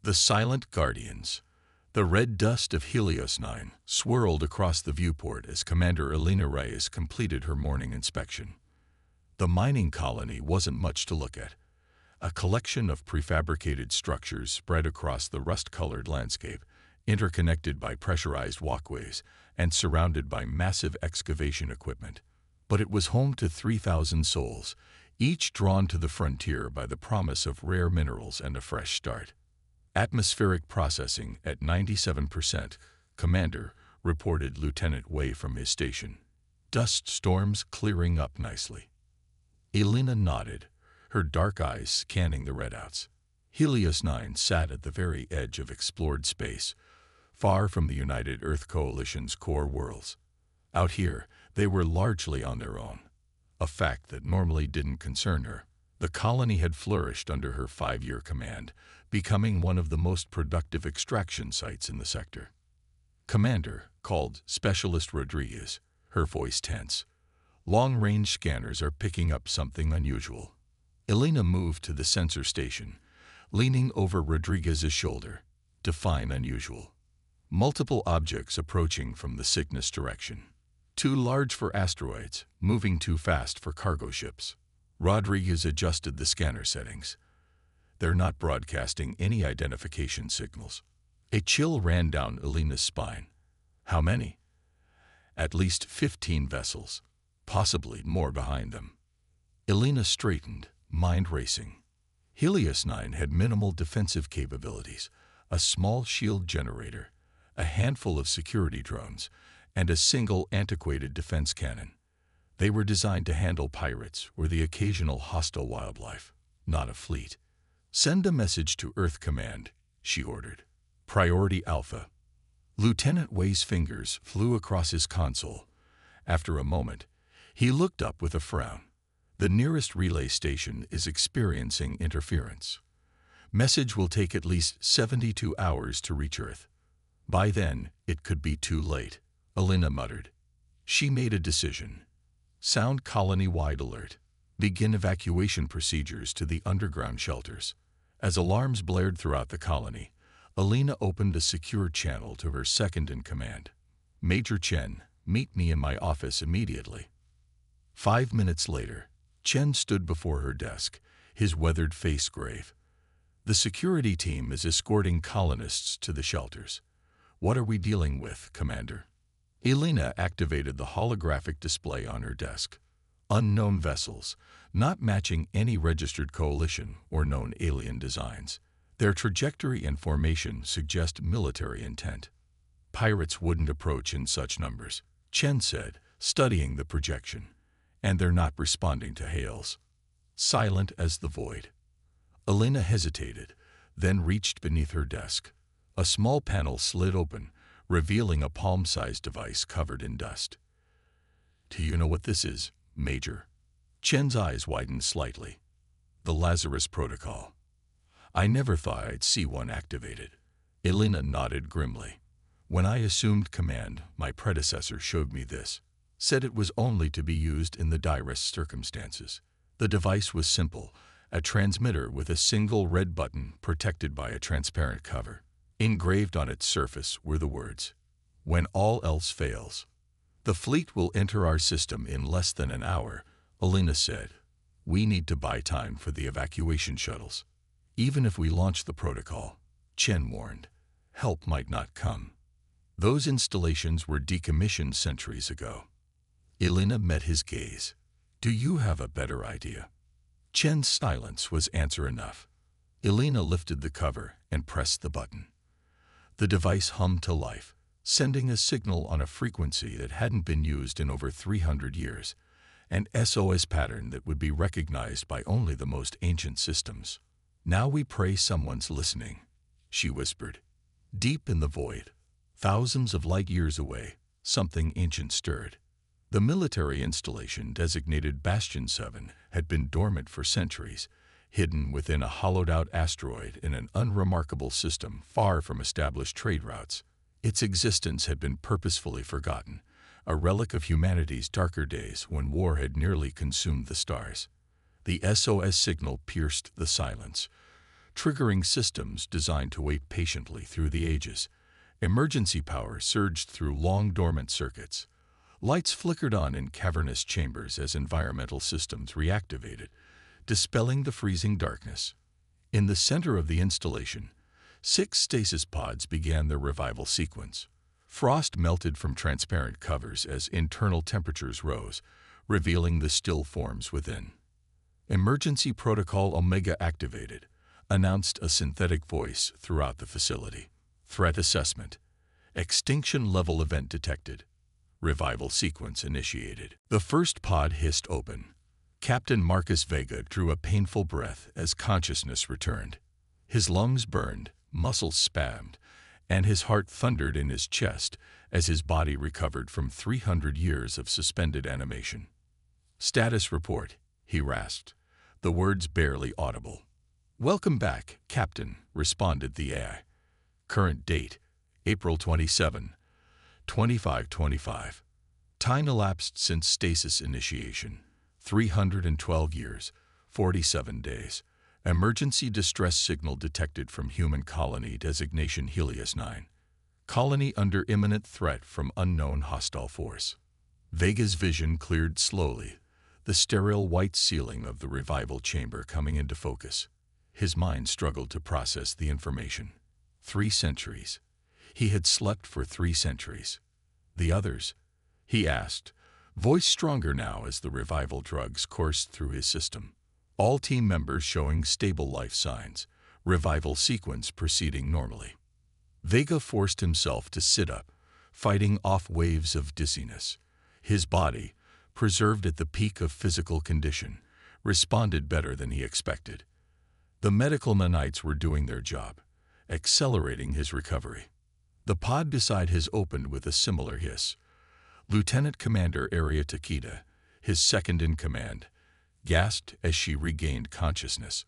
The Silent Guardians. The red dust of Helios 9 swirled across the viewport as Commander Elena Reyes completed her morning inspection. The mining colony wasn't much to look at. A collection of prefabricated structures spread across the rust-colored landscape, interconnected by pressurized walkways and surrounded by massive excavation equipment. But it was home to 3,000 souls, each drawn to the frontier by the promise of rare minerals and a fresh start. Atmospheric processing at 97%, Commander, reported Lieutenant Wei from his station. Dust storms clearing up nicely. Elena nodded, her dark eyes scanning the redouts. Helios 9 sat at the very edge of explored space, far from the United Earth Coalition's core worlds. Out here, they were largely on their own, a fact that normally didn't concern her. The colony had flourished under her 5-year command, becoming one of the most productive extraction sites in the sector. Commander, called Specialist Rodriguez, her voice tense. Long-range scanners are picking up something unusual. Elena moved to the sensor station, leaning over Rodriguez's shoulder. Define unusual. Multiple objects approaching from the Cygnus direction. Too large for asteroids, moving too fast for cargo ships. Rodriguez adjusted the scanner settings. They're not broadcasting any identification signals. A chill ran down Elena's spine. How many? At least 15 vessels, possibly more behind them. Elena straightened, mind racing. Helios 9 had minimal defensive capabilities, a small shield generator, a handful of security drones, and a single antiquated defense cannon. They were designed to handle pirates or the occasional hostile wildlife, not a fleet. Send a message to Earth Command, she ordered. Priority Alpha. Lieutenant Wei's fingers flew across his console. After a moment, he looked up with a frown. The nearest relay station is experiencing interference. Message will take at least 72 hours to reach Earth. By then, it could be too late, Elena muttered. She made a decision. Sound colony-wide alert. Begin evacuation procedures to the underground shelters. As alarms blared throughout the colony, Elena opened a secure channel to her second-in-command. Major Chen, meet me in my office immediately. 5 minutes later, Chen stood before her desk, his weathered face grave. The security team is escorting colonists to the shelters. What are we dealing with, Commander? Elena activated the holographic display on her desk. Unknown vessels, not matching any registered coalition or known alien designs. Their trajectory and formation suggest military intent. Pirates wouldn't approach in such numbers, Chen said, studying the projection. And they're not responding to hails. Silent as the void. Elena hesitated, then reached beneath her desk. A small panel slid open, revealing a palm-sized device covered in dust. Do you know what this is, Major? Chen's eyes widened slightly. The Lazarus Protocol. I never thought I'd see one activated. Elena nodded grimly. When I assumed command, my predecessor showed me this. Said it was only to be used in the direst circumstances. The device was simple, a transmitter with a single red button protected by a transparent cover. Engraved on its surface were the words, "When all else fails." The fleet will enter our system in less than an hour, Elena said. We need to buy time for the evacuation shuttles. Even if we launch the protocol, Chen warned, help might not come. Those installations were decommissioned centuries ago. Elena met his gaze. Do you have a better idea? Chen's silence was answer enough. Elena lifted the cover and pressed the button. The device hummed to life, sending a signal on a frequency that hadn't been used in over 300 years, an SOS pattern that would be recognized by only the most ancient systems. Now we pray someone's listening, she whispered. Deep in the void, thousands of light years away, something ancient stirred. The military installation designated Bastion 7 had been dormant for centuries, hidden within a hollowed-out asteroid in an unremarkable system far from established trade routes. Its existence had been purposefully forgotten, a relic of humanity's darker days when war had nearly consumed the stars. The SOS signal pierced the silence, triggering systems designed to wait patiently through the ages. Emergency power surged through long dormant circuits. Lights flickered on in cavernous chambers as environmental systems reactivated, dispelling the freezing darkness. In the center of the installation, 6 stasis pods began their revival sequence. Frost melted from transparent covers as internal temperatures rose, revealing the still forms within. Emergency Protocol Omega activated, announced a synthetic voice throughout the facility. Threat assessment. Extinction level event detected. Revival sequence initiated. The first pod hissed open. Captain Marcus Vega drew a painful breath as consciousness returned. His lungs burned, muscles spasmed, and his heart thundered in his chest as his body recovered from 300 years of suspended animation. "Status report," he rasped, the words barely audible. "Welcome back, Captain," responded the AI. "Current date, April 27, 2525. Time elapsed since stasis initiation, 312 years, 47 days. Emergency distress signal detected from human colony designation Helios 9. Colony under imminent threat from unknown hostile force." Vega's vision cleared slowly, the sterile white ceiling of the revival chamber coming into focus. His mind struggled to process the information. 3 centuries. He had slept for 3 centuries. The others? He asked, voice stronger now as the revival drugs coursed through his system. All team members showing stable life signs, revival sequence proceeding normally. Vega forced himself to sit up, fighting off waves of dizziness. His body, preserved at the peak of physical condition, responded better than he expected. The medical nanites were doing their job, accelerating his recovery. The pod beside his opened with a similar hiss. Lieutenant Commander Aria Takeda, his second in command, gasped as she regained consciousness.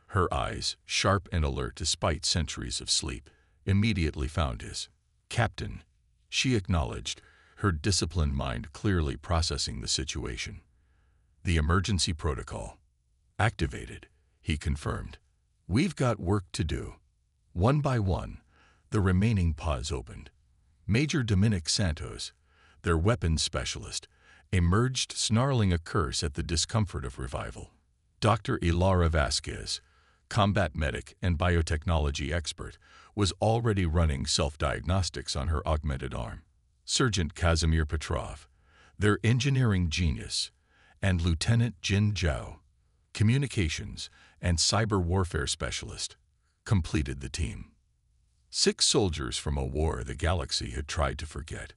Her eyes, sharp and alert despite centuries of sleep, immediately found his. "Captain," she acknowledged, her disciplined mind clearly processing the situation. "The emergency protocol activated," he confirmed. "We've got work to do." One by one, the remaining pods opened. Major Dominic Santos, their weapons specialist, emerged snarling a curse at the discomfort of revival. Dr. Ilara Vasquez, combat medic and biotechnology expert, was already running self-diagnostics on her augmented arm. Sergeant Kazimir Petrov, their engineering genius, and Lieutenant Jin Zhao, communications and cyber warfare specialist, completed the team. 6 soldiers from a war the galaxy had tried to forget,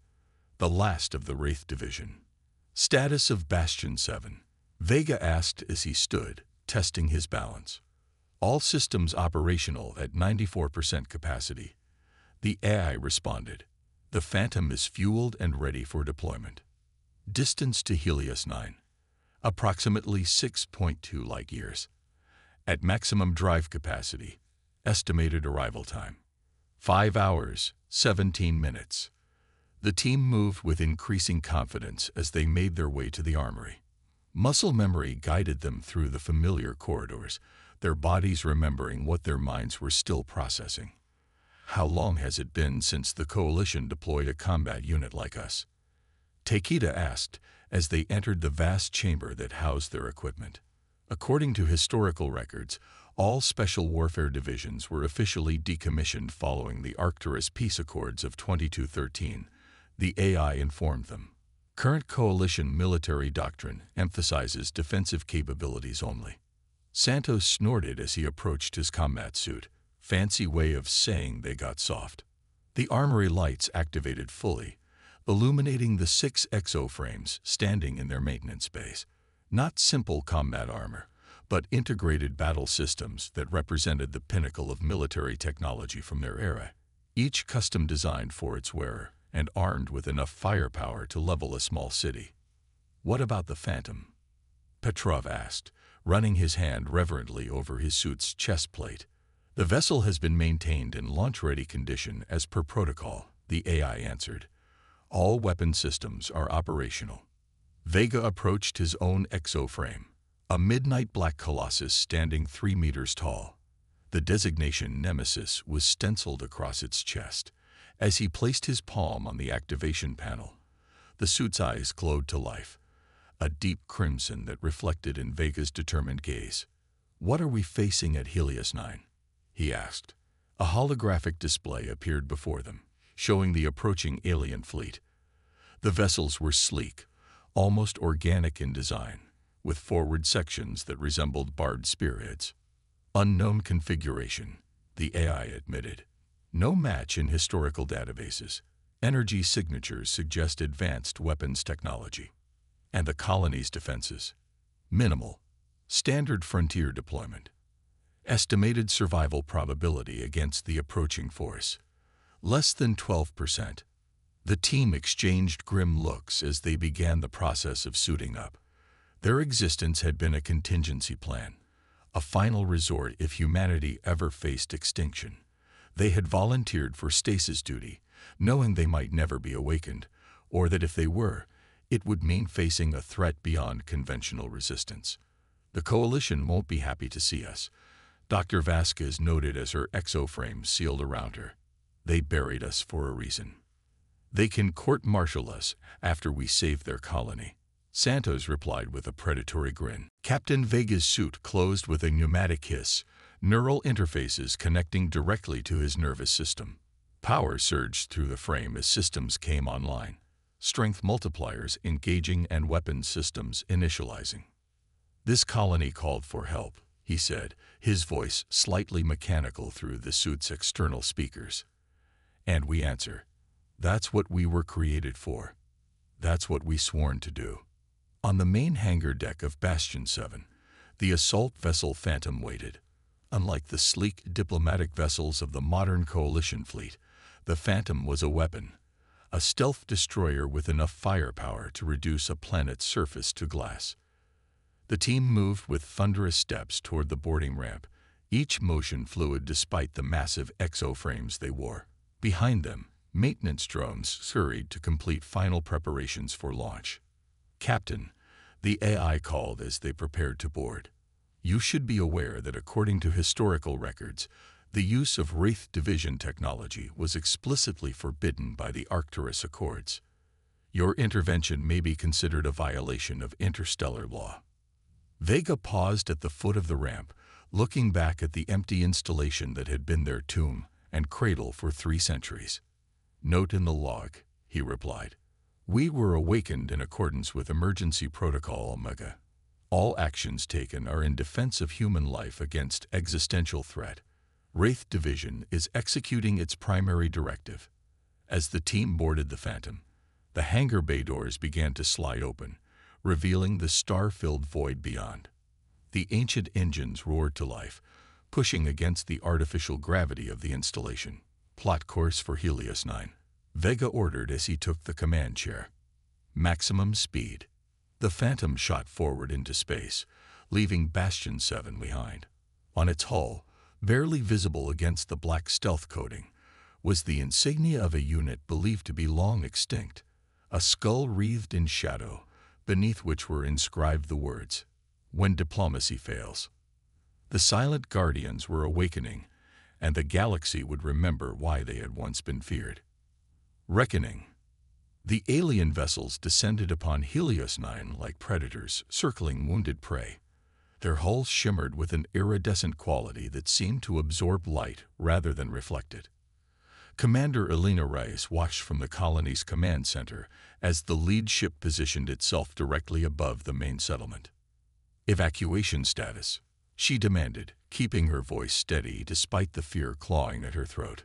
the last of the Wraith Division. "Status of Bastion 7, Vega asked as he stood, testing his balance. "All systems operational at 94% capacity." The AI responded. "The Phantom is fueled and ready for deployment." Distance to Helios 9, approximately 6.2 light years. At maximum drive capacity, estimated arrival time, 5 hours, 17 minutes. The team moved with increasing confidence as they made their way to the armory. Muscle memory guided them through the familiar corridors, their bodies remembering what their minds were still processing. "How long has it been since the Coalition deployed a combat unit like us?" Takeda asked as they entered the vast chamber that housed their equipment. According to historical records, all special warfare divisions were officially decommissioned following the Arcturus Peace Accords of 2213. The AI informed them. Current coalition military doctrine emphasizes defensive capabilities only. Santos snorted as he approached his combat suit. Fancy way of saying they got soft. The armory lights activated fully, illuminating the 6 exoframes standing in their maintenance base. Not simple combat armor, but integrated battle systems that represented the pinnacle of military technology from their era, each custom designed for its wearer and armed with enough firepower to level a small city. "What about the Phantom?" Petrov asked, running his hand reverently over his suit's chest plate. "The vessel has been maintained in launch-ready condition as per protocol," the AI answered. "All weapon systems are operational." Vega approached his own exoframe, a midnight black colossus standing 3 meters tall. The designation Nemesis was stenciled across its chest. As he placed his palm on the activation panel, the suit's eyes glowed to life, a deep crimson that reflected in Vega's determined gaze. "What are we facing at Helios 9? He asked. A holographic display appeared before them, showing the approaching alien fleet. The vessels were sleek, almost organic in design, with forward sections that resembled barbed spearheads. Unknown configuration, the AI admitted. No match in historical databases. Energy signatures suggest advanced weapons technology. And the colony's defenses? Minimal. Standard frontier deployment. Estimated survival probability against the approaching force: less than 12%. The team exchanged grim looks as they began the process of suiting up. Their existence had been a contingency plan, a final resort if humanity ever faced extinction. They had volunteered for stasis duty, knowing they might never be awakened, or that if they were, it would mean facing a threat beyond conventional resistance. "The Coalition won't be happy to see us," Dr. Vasquez noted as her exoframe sealed around her. "They buried us for a reason. They can court-martial us after we save their colony." Santos replied with a predatory grin. Captain Vega's suit closed with a pneumatic hiss, neural interfaces connecting directly to his nervous system. Power surged through the frame as systems came online, strength multipliers engaging and weapons systems initializing. "This colony called for help," he said, his voice slightly mechanical through the suit's external speakers. "And we answer. That's what we were created for. That's what we sworn to do." On the main hangar deck of Bastion 7, the assault vessel Phantom waited. Unlike the sleek diplomatic vessels of the modern Coalition fleet, the Phantom was a weapon, a stealth destroyer with enough firepower to reduce a planet's surface to glass. The team moved with thunderous steps toward the boarding ramp, each motion fluid despite the massive exoframes they wore. Behind them, maintenance drones scurried to complete final preparations for launch. "Captain," the AI called as they prepared to board, "you should be aware that according to historical records, the use of Wraith Division technology was explicitly forbidden by the Arcturus Accords. Your intervention may be considered a violation of interstellar law." Vega paused at the foot of the ramp, looking back at the empty installation that had been their tomb and cradle for 3 centuries. "Note in the log," he replied. "We were awakened in accordance with Emergency Protocol Omega. All actions taken are in defense of human life against existential threat. Wraith Division is executing its primary directive." As the team boarded the Phantom, the hangar bay doors began to slide open, revealing the star-filled void beyond. The ancient engines roared to life, pushing against the artificial gravity of the installation. "Plot course for Helios 9, Vega ordered as he took the command chair. "Maximum speed." The Phantom shot forward into space, leaving Bastion 7 behind. On its hull, barely visible against the black stealth coating, was the insignia of a unit believed to be long extinct, a skull wreathed in shadow, beneath which were inscribed the words, "When diplomacy fails." The silent guardians were awakening, and the galaxy would remember why they had once been feared. Reckoning. The alien vessels descended upon Helios 9 like predators circling wounded prey. Their hulls shimmered with an iridescent quality that seemed to absorb light rather than reflect it. Commander Elena Reyes watched from the colony's command center as the lead ship positioned itself directly above the main settlement. "Evacuation status," she demanded, keeping her voice steady despite the fear clawing at her throat.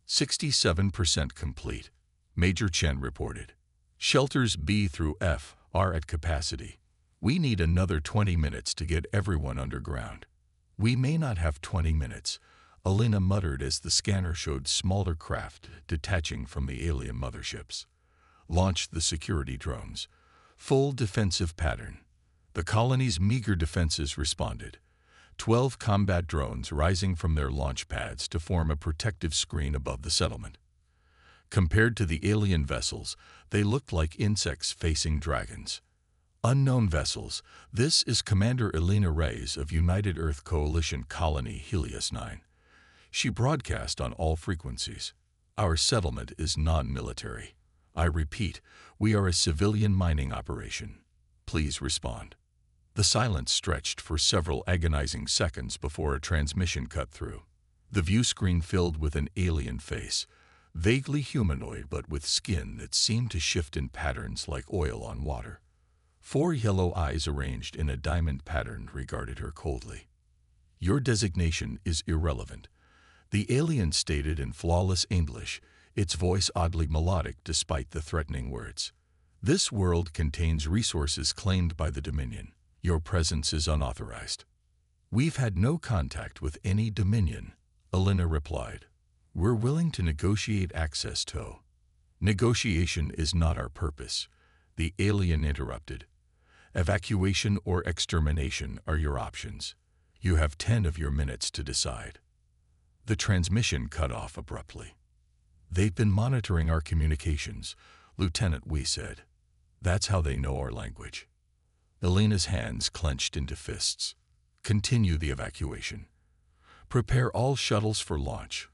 67% complete, Major Chen reported. "Shelters B through F are at capacity. We need another 20 minutes to get everyone underground." "We may not have 20 minutes," Elena muttered as the scanner showed smaller craft detaching from the alien motherships. "Launch the security drones. Full defensive pattern." The colony's meager defenses responded, 12 combat drones rising from their launch pads to form a protective screen above the settlement. Compared to the alien vessels, they looked like insects facing dragons. Unknown vessels. This is Commander Elena Reyes of United Earth Coalition Colony Helios 9. She broadcast on all frequencies. Our settlement is non-military. I repeat, we are a civilian mining operation. Please respond. The silence stretched for several agonizing seconds before a transmission cut through. The view screen filled with an alien face, vaguely humanoid but with skin that seemed to shift in patterns like oil on water. 4 yellow eyes arranged in a diamond pattern regarded her coldly. Your designation is irrelevant. The alien stated in flawless English, its voice oddly melodic despite the threatening words. This world contains resources claimed by the Dominion. Your presence is unauthorized. We've had no contact with any Dominion, Elena replied. We're willing to negotiate access to. Negotiation is not our purpose, the alien interrupted. Evacuation or extermination are your options. You have 10 of your minutes to decide. The transmission cut off abruptly. They've been monitoring our communications, Lieutenant Wee said. That's how they know our language. Elena's hands clenched into fists. Continue the evacuation. Prepare all shuttles for launch.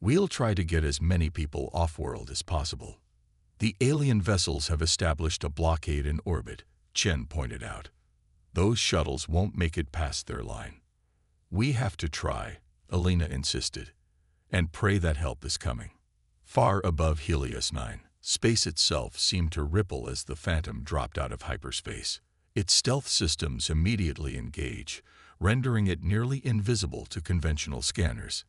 We'll try to get as many people off-world as possible. The alien vessels have established a blockade in orbit, Chen pointed out. Those shuttles won't make it past their line. We have to try, Elena insisted, and pray that help is coming. Far above Helios 9, space itself seemed to ripple as the Phantom dropped out of hyperspace. Its stealth systems immediately engage, rendering it nearly invisible to conventional scanners.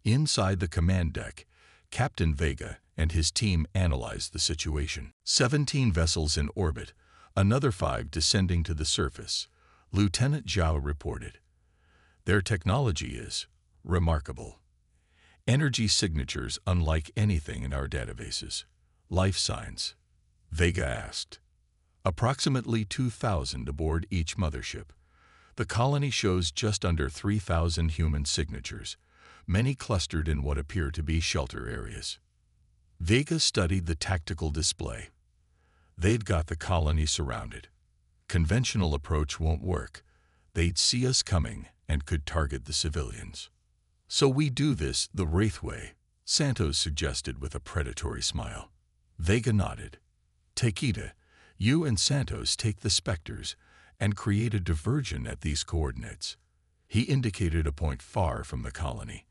Inside the command deck, Captain Vega and his team analyzed the situation. 17 vessels in orbit, another 5 descending to the surface, Lieutenant Zhao reported. Their technology is remarkable. Energy signatures unlike anything in our databases. Life signs? Vega asked. Approximately 2,000 aboard each mothership. The colony shows just under 3,000 human signatures, many clustered in what appear to be shelter areas. Vega studied the tactical display. They'd got the colony surrounded. Conventional approach won't work. They'd see us coming and could target the civilians. So we do this the Wraith way, Santos suggested with a predatory smile. Vega nodded. Takeda, you and Santos take the Spectres and create a diversion at these coordinates. He indicated a point far from the colony.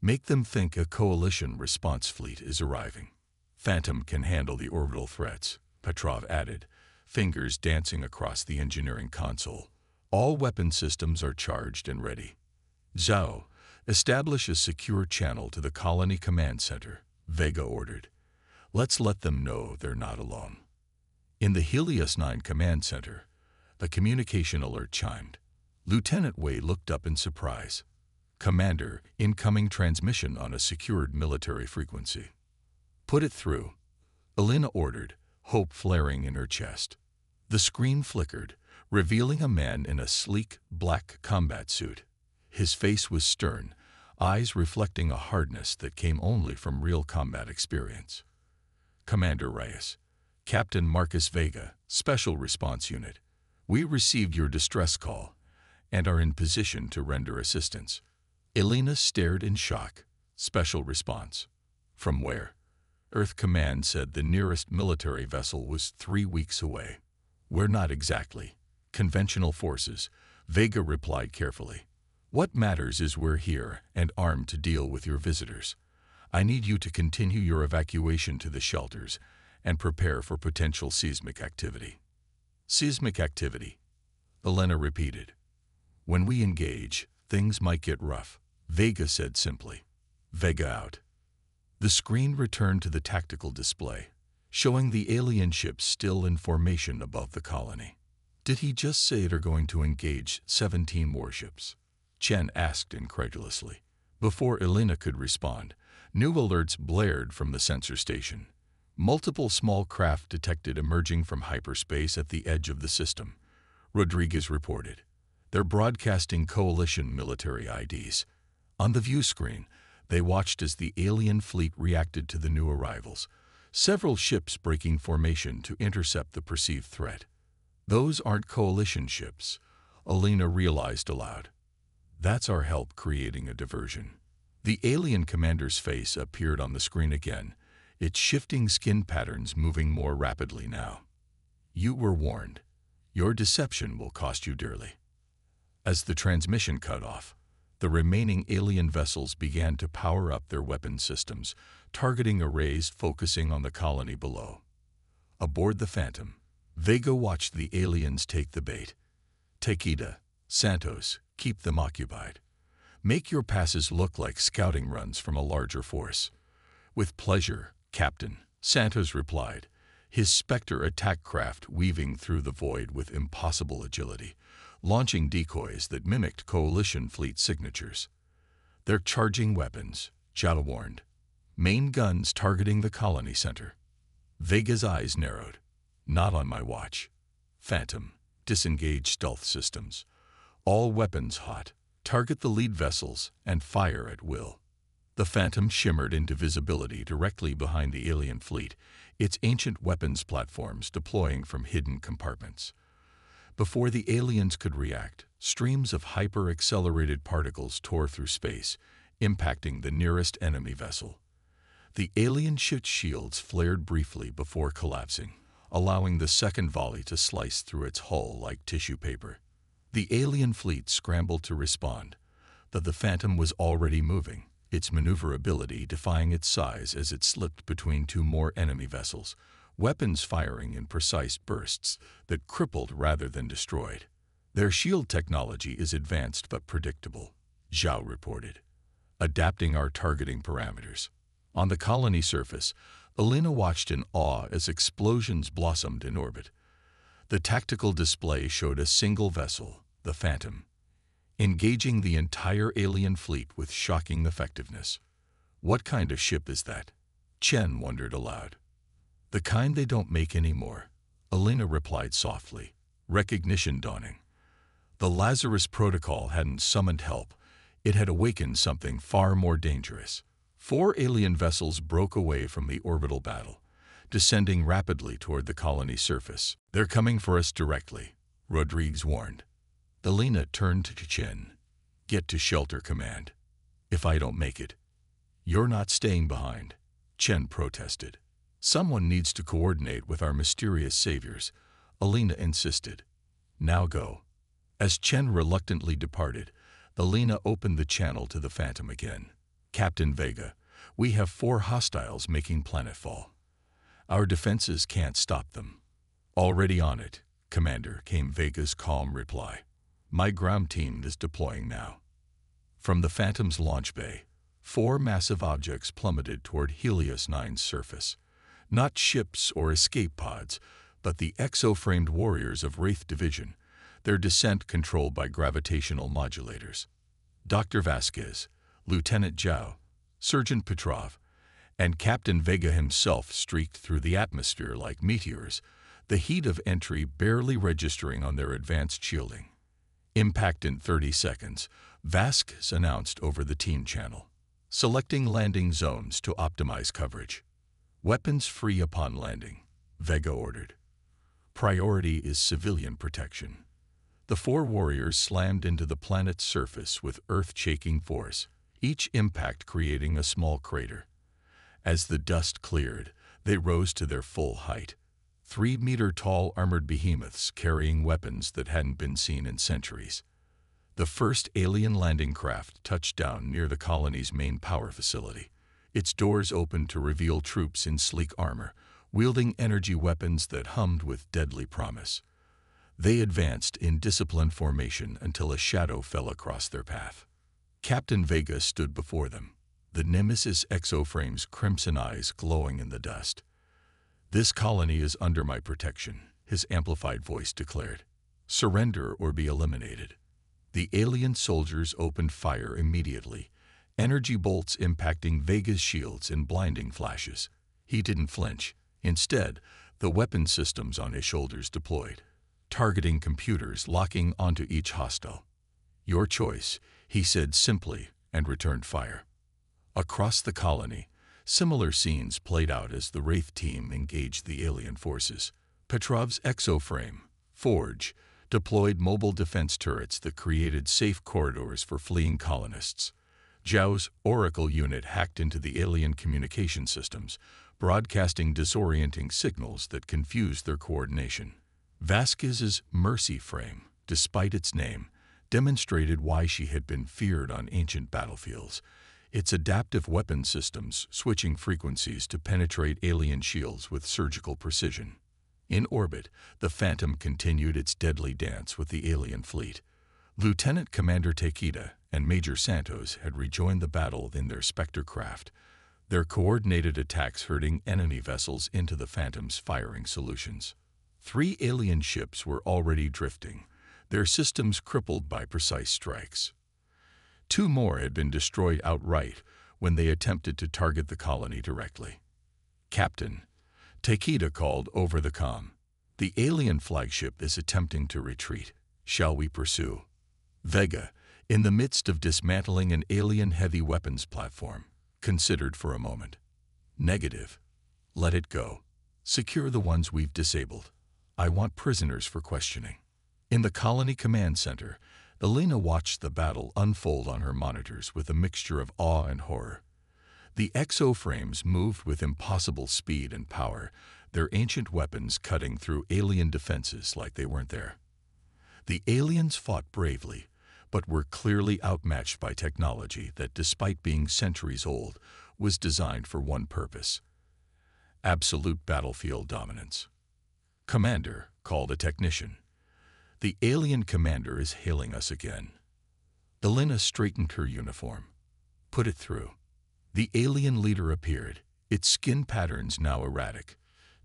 Make them think a coalition response fleet is arriving. Phantom can handle the orbital threats, Petrov added, fingers dancing across the engineering console. All weapon systems are charged and ready. Zhao, establish a secure channel to the colony command center, Vega ordered. Let's let them know they're not alone. In the Helios 9 command center, the communication alert chimed. Lieutenant Wei looked up in surprise. Commander, incoming transmission on a secured military frequency. Put it through, Elena ordered, hope flaring in her chest. The screen flickered, revealing a man in a sleek, black combat suit. His face was stern, eyes reflecting a hardness that came only from real combat experience. Commander Reyes, Captain Marcus Vega, Special Response Unit. We received your distress call and are in position to render assistance. Elena stared in shock. Special response. From where? Earth Command said the nearest military vessel was 3 weeks away. We're not exactly. Conventional forces, Vega replied carefully. What matters is we're here and armed to deal with your visitors. I need you to continue your evacuation to the shelters and prepare for potential seismic activity. Seismic activity, Elena repeated. When we engage, things might get rough, Vega said simply. Vega out. The screen returned to the tactical display, showing the alien ships still in formation above the colony. Did he just say they're going to engage 17 warships? Chen asked incredulously. Before Elena could respond, new alerts blared from the sensor station. Multiple small craft detected emerging from hyperspace at the edge of the system, Rodriguez reported. They're broadcasting coalition military IDs. On the view screen, they watched as the alien fleet reacted to the new arrivals, several ships breaking formation to intercept the perceived threat. Those aren't coalition ships, Alina realized aloud. That's our help creating a diversion. The alien commander's face appeared on the screen again, its shifting skin patterns moving more rapidly now. You were warned. Your deception will cost you dearly. As the transmission cut off, the remaining alien vessels began to power up their weapon systems, targeting arrays focusing on the colony below. Aboard the Phantom, Vega watched the aliens take the bait. Takeda, Santos, keep them occupied. Make your passes look like scouting runs from a larger force. With pleasure, Captain, Santos replied, his Spectre attack craft weaving through the void with impossible agility, launching decoys that mimicked coalition fleet signatures. They're charging weapons, Zhao warned. Main guns targeting the colony center. Vega's eyes narrowed. Not on my watch. Phantom, disengage stealth systems. All weapons hot. Target the lead vessels and fire at will. The Phantom shimmered into visibility directly behind the alien fleet, its ancient weapons platforms deploying from hidden compartments. Before the aliens could react, streams of hyper-accelerated particles tore through space, impacting the nearest enemy vessel. The alien ship's shields flared briefly before collapsing, allowing the second volley to slice through its hull like tissue paper. The alien fleet scrambled to respond, but the Phantom was already moving, its maneuverability defying its size as it slipped between two more enemy vessels, weapons firing in precise bursts that crippled rather than destroyed. Their shield technology is advanced but predictable, Zhao reported, adapting our targeting parameters. On the colony surface, Alina watched in awe as explosions blossomed in orbit. The tactical display showed a single vessel, the Phantom, engaging the entire alien fleet with shocking effectiveness. What kind of ship is that? Chen wondered aloud. The kind they don't make anymore, Alina replied softly, recognition dawning. The Lazarus Protocol hadn't summoned help. It had awakened something far more dangerous. 4 alien vessels broke away from the orbital battle, descending rapidly toward the colony surface. They're coming for us directly, Rodriguez warned. Alina turned to Chen. Get to shelter command. If I don't make it, you're not staying behind, Chen protested. Someone needs to coordinate with our mysterious saviors, Alina insisted. Now go. As Chen reluctantly departed, Alina opened the channel to the Phantom again. Captain Vega, we have 4 hostiles making planetfall. Our defenses can't stop them. Already on it, Commander, came Vega's calm reply. My ground team is deploying now. From the Phantom's launch bay, 4 massive objects plummeted toward Helios 9's surface. Not ships or escape pods, but the exo-framed warriors of Wraith Division, their descent controlled by gravitational modulators. Dr. Vasquez, Lieutenant Zhao, Sergeant Petrov, and Captain Vega himself streaked through the atmosphere like meteors, the heat of entry barely registering on their advanced shielding. Impact in 30 seconds, Vasquez announced over the team channel, selecting landing zones to optimize coverage. Weapons free upon landing, Vega ordered. Priority is civilian protection. The 4 warriors slammed into the planet's surface with earth-shaking force, each impact creating a small crater. As the dust cleared, they rose to their full height, 3-meter-tall armored behemoths carrying weapons that hadn't been seen in centuries. The first alien landing craft touched down near the colony's main power facility. Its doors opened to reveal troops in sleek armor, wielding energy weapons that hummed with deadly promise. They advanced in disciplined formation until a shadow fell across their path. Captain Vega stood before them, the Nemesis exoframe's crimson eyes glowing in the dust. This colony is under my protection, his amplified voice declared. Surrender or be eliminated. The alien soldiers opened fire immediately, energy bolts impacting Vega's shields in blinding flashes. He didn't flinch. Instead, the weapon systems on his shoulders deployed, targeting computers locking onto each hostile. Your choice, he said simply, and returned fire. Across the colony, similar scenes played out as the Wraith team engaged the alien forces. Petrov's exoframe, Forge deployed mobile defense turrets that created safe corridors for fleeing colonists. Zhao's Oracle unit hacked into the alien communication systems, broadcasting disorienting signals that confused their coordination. Vasquez's Mercy frame, despite its name, demonstrated why she had been feared on ancient battlefields. Its adaptive weapon systems switching frequencies to penetrate alien shields with surgical precision. In orbit, the Phantom continued its deadly dance with the alien fleet. Lieutenant Commander Takeda and Major Santos had rejoined the battle in their Spectre craft, their coordinated attacks herding enemy vessels into the Phantom's firing solutions. 3 alien ships were already drifting, their systems crippled by precise strikes. 2 more had been destroyed outright when they attempted to target the colony directly. "Captain," Takeda called over the comm, "the alien flagship is attempting to retreat. Shall we pursue?" Vega, in the midst of dismantling an alien heavy weapons platform, considered for a moment. "Negative. Let it go. Secure the ones we've disabled. I want prisoners for questioning." In the colony command center, Elena watched the battle unfold on her monitors with a mixture of awe and horror. The exo-frames moved with impossible speed and power, their ancient weapons cutting through alien defenses like they weren't there. The aliens fought bravely, but were clearly outmatched by technology that, despite being centuries old, was designed for one purpose: absolute battlefield dominance. "Commander," called a technician. "The alien commander is hailing us again." Elena straightened her uniform. "Put it through." The alien leader appeared, its skin patterns now erratic,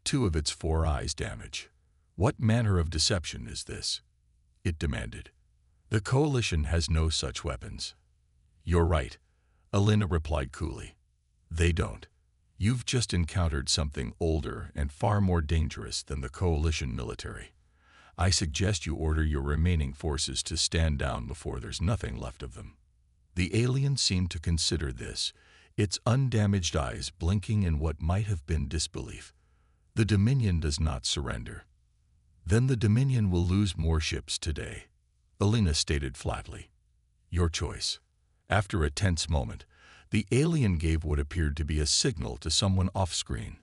2 of its 4 eyes damaged. "What manner of deception is this?" it demanded. "The Coalition has no such weapons." "You're right," Elena replied coolly. "They don't. You've just encountered something older and far more dangerous than the Coalition military. I suggest you order your remaining forces to stand down before there's nothing left of them." The alien seemed to consider this, its undamaged eyes blinking in what might have been disbelief. "The Dominion does not surrender." "Then the Dominion will lose more ships today," Elena stated flatly. "Your choice." After a tense moment, the alien gave what appeared to be a signal to someone off-screen.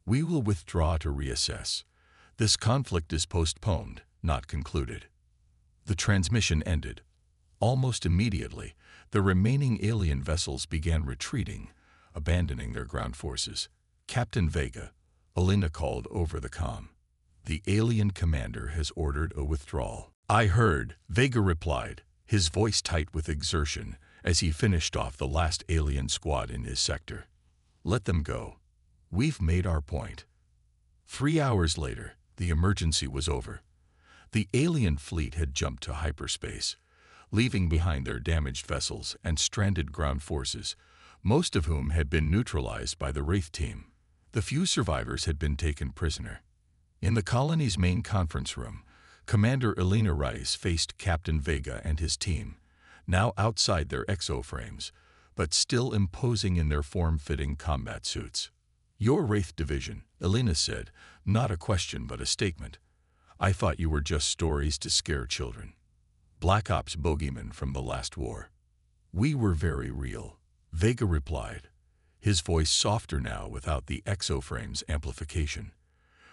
"We will withdraw to reassess. This conflict is postponed, not concluded." The transmission ended. Almost immediately, the remaining alien vessels began retreating, abandoning their ground forces. "Captain Vega," Elena called over the comm. "The alien commander has ordered a withdrawal." "I heard," Vega replied, his voice tight with exertion as he finished off the last alien squad in his sector. "Let them go. We've made our point." 3 hours later, the emergency was over. The alien fleet had jumped to hyperspace, leaving behind their damaged vessels and stranded ground forces, most of whom had been neutralized by the Wraith team. The few survivors had been taken prisoner. In the colony's main conference room, Commander Elena Rice faced Captain Vega and his team, now outside their exo-frames, but still imposing in their form-fitting combat suits. "Your Wraith division," Elena said, not a question but a statement. "I thought you were just stories to scare children. Black Ops bogeymen from the last war." "We were very real," Vega replied, his voice softer now without the exo-frame's amplification.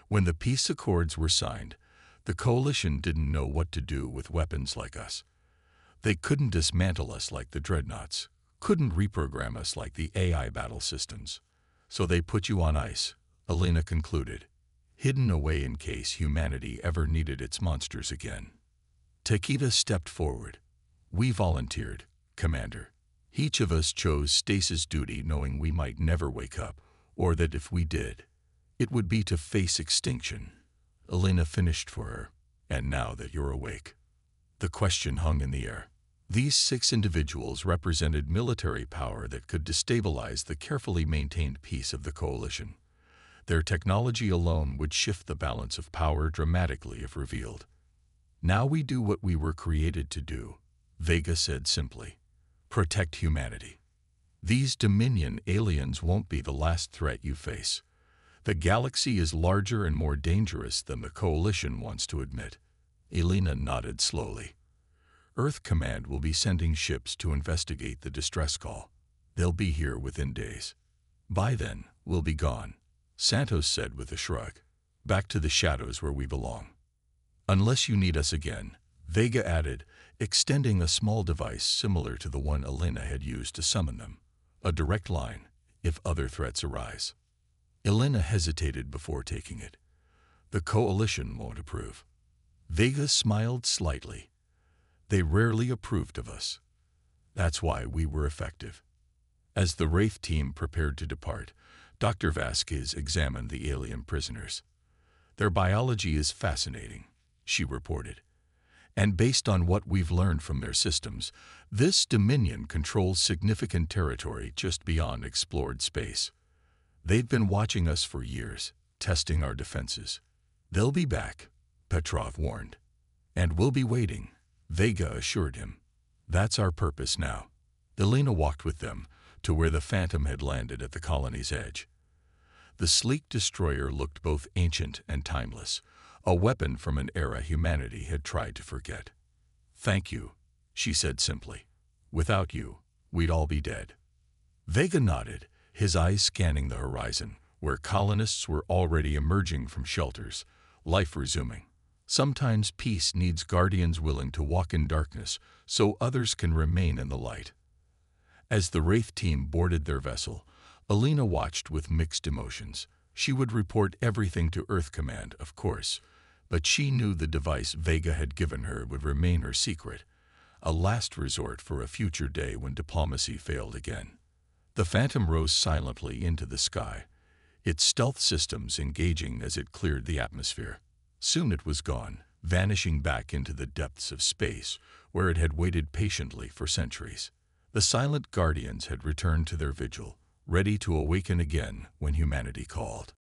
"When the peace accords were signed, the Coalition didn't know what to do with weapons like us. They couldn't dismantle us like the dreadnoughts, couldn't reprogram us like the AI battle systems. So they put you on ice," Elena concluded, "hidden away in case humanity ever needed its monsters again." Takeda stepped forward. "We volunteered, Commander. Each of us chose stasis duty knowing we might never wake up, or that if we did, it would be to face extinction." Elena finished for her. "And now that you're awake." The question hung in the air. These 6 individuals represented military power that could destabilize the carefully maintained peace of the Coalition. Their technology alone would shift the balance of power dramatically if revealed. "Now we do what we were created to do," Vega said simply. "Protect humanity. These Dominion aliens won't be the last threat you face. The galaxy is larger and more dangerous than the Coalition wants to admit." Elena nodded slowly. Earth Command will be sending ships to investigate the distress call. They'll be here within days. By then, we'll be gone, Santos said with a shrug. Back to the shadows where we belong. Unless you need us again, Vega added, extending a small device similar to the one Elena had used to summon them. A direct line, if other threats arise. Elena hesitated before taking it. The coalition won't approve. Vega smiled slightly. They rarely approved of us. That's why we were effective. As the Wraith team prepared to depart, Dr. Vasquez examined the alien prisoners. Their biology is fascinating, she reported. And based on what we've learned from their systems, this Dominion controls significant territory just beyond explored space. They've been watching us for years, testing our defenses. They'll be back, Petrov warned. And we'll be waiting, Vega assured him. That's our purpose now. Elena walked with them to where the Phantom had landed at the colony's edge. The sleek destroyer looked both ancient and timeless, a weapon from an era humanity had tried to forget. Thank you, she said simply. Without you, we'd all be dead. Vega nodded, his eyes scanning the horizon, where colonists were already emerging from shelters, life resuming. Sometimes peace needs guardians willing to walk in darkness so others can remain in the light. As the Wraith team boarded their vessel, Elena watched with mixed emotions. She would report everything to Earth Command, of course, but she knew the device Vega had given her would remain her secret, a last resort for a future day when diplomacy failed again. The Phantom rose silently into the sky, its stealth systems engaging as it cleared the atmosphere. Soon it was gone, vanishing back into the depths of space where it had waited patiently for centuries. The silent guardians had returned to their vigil, ready to awaken again when humanity called.